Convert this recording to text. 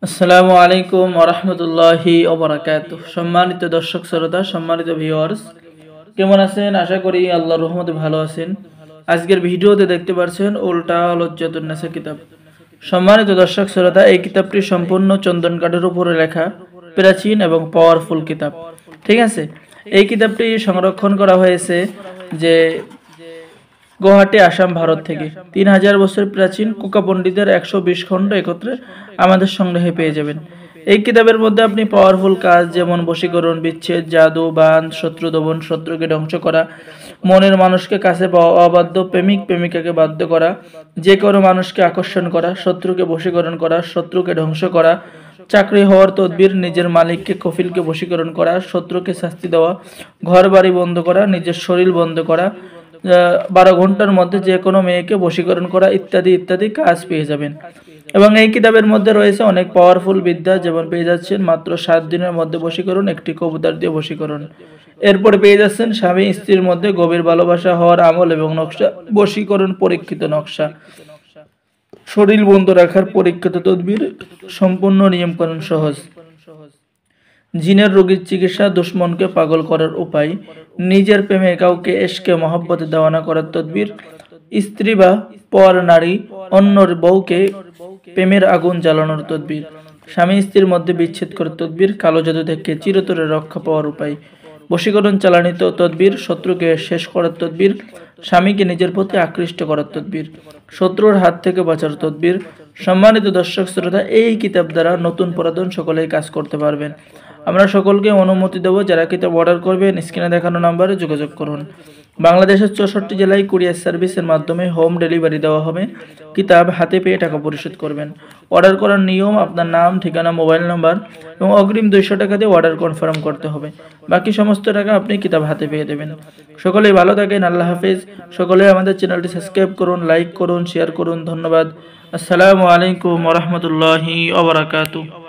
আসসালামু আলাইকুম ওয়া রাহমাতুল্লাহি ওয়া বারাকাতুহু। সম্মানিত দর্শক শ্রোতা, সম্মানিত ভিউয়ার্স, কেমন আছেন? আশা করি আল্লাহর রহমতে ভালো আছেন। আজকের ভিডিওতে দেখতে পাচ্ছেন উল্টা লজ্জাতুন নেসা কিতাব। সম্মানিত দর্শক শ্রোতা, এই কিতাবটি সম্পূর্ণ চন্দন কাঠের উপরে লেখা প্রাচীন এবং পাওয়ারফুল কিতাব। ঠিক আছে, এই কিতাবটি সংরক্ষণ করা হয়েছে যে গুয়াহাটি, আসাম, ভারত থেকে 3000 বছর প্রাচীন কুকা পণ্ডিতের 120 খণ্ড একত্রে আমাদের সংগ্রহে পেয়ে যাবেন। এই কিতাবের মধ্যে আপনি পাওয়ারফুল কাজ যেমন বশীকরণ, বিচ্ছেদ, জাদু, বান, শত্রু দমন, শত্রুকে ধ্বংস করা, মনের মানুষকে কাছে পাওয়া, অবাধ্য প্রেমিক প্রেমিকাকে বাধ্য করা, যে কোনো মানুষকে আকর্ষণ করা, শত্রুকে বশীকরণ করা, শত্রুকে ধ্বংস করা, চাকরি হওয়ার তদবির, নিজের মালিককে কফিলকে বশীকরণ করা, শত্রুকে শাস্তি দেওয়া, ঘর বাড়ি বন্ধ করা, নিজের শরীর বন্ধ করা, 12 ঘন্টার মধ্যে যে কোনো মেয়েকে বশীকরণ করা ইত্যাদি ইত্যাদি কাজ পেয়ে যাবেন। এবং এই কিতাবের মধ্যে রয়েছে অনেক পাওয়ারফুল বিদ্যা, যেমন পেয়ে যাচ্ছেন মাত্র 7 দিনের মধ্যে বশীকরণ, একটি কবুতর দিয়ে বশীকরণ। এরপরে পেয়ে যাচ্ছেন স্বামী স্ত্রীর মধ্যে গভীর ভালোবাসা হওয়ার আমল এবং নকশা, বশীকরণ পরীক্ষিত নকশা, শরীর বন্ধ রাখার পরীক্ষিত তদবির, সম্পূর্ণ নিয়মকানুন সহজ, জিনের রোগীর চিকিৎসা, দুশ্মনকে পাগল করার উপায়, নিজের প্রেমে কাউকে এশকে মহব্বতে দেওয়ানা করার তদবির, স্ত্রী বা পর নারী অন্যর বউকে প্রেমের আগুন জ্বালানোর তদবির, স্বামী স্ত্রীর মধ্যে বিচ্ছেদ করার তদবির, কালো জাদু থেকে চিরতরে রক্ষা পাওয়ার উপায়, বশীকরণ চালানিত তদবির, শত্রুকে শেষ করার তদবির, স্বামীকে নিজের প্রতি আকৃষ্ট করার তদবির, শত্রুর হাত থেকে বাঁচার তদবির। সম্মানিত দর্শক শ্রোতা, এই কিতাব দ্বারা নতুন পুরাতন সকলেই কাজ করতে পারবেন। আমরা সকলকে অনুমতি দেব, যারা কিতাব অর্ডার করবেন স্ক্রিনে দেখানো নাম্বারে যোগাযোগ করুন। বাংলাদেশের 64 জেলায় কুরিয়ার সার্ভিসের মাধ্যমে হোম ডেলিভারি দেওয়া হবে। কিতাব হাতে পেয়ে টাকা পরিশোধ করবেন। অর্ডার করার নিয়ম: আপনার নাম, ঠিকানা, মোবাইল নাম্বার এবং অগ্রিম 200 টাকা দিয়ে অর্ডার কনফার্ম করতে হবে। বাকি সমস্ত টাকা আপনি কিতাব হাতে পেয়ে দেবেন। সকলেই ভালো থাকেন। আল্লাহ হাফেজ। সকলেই আমাদের চ্যানেলটি সাবস্ক্রাইব করুন, লাইক করুন, শেয়ার করুন। ধন্যবাদ। আসসালামু আলাইকুম ওয়া রাহমাতুল্লাহি ওয়া বারাকাতুহু।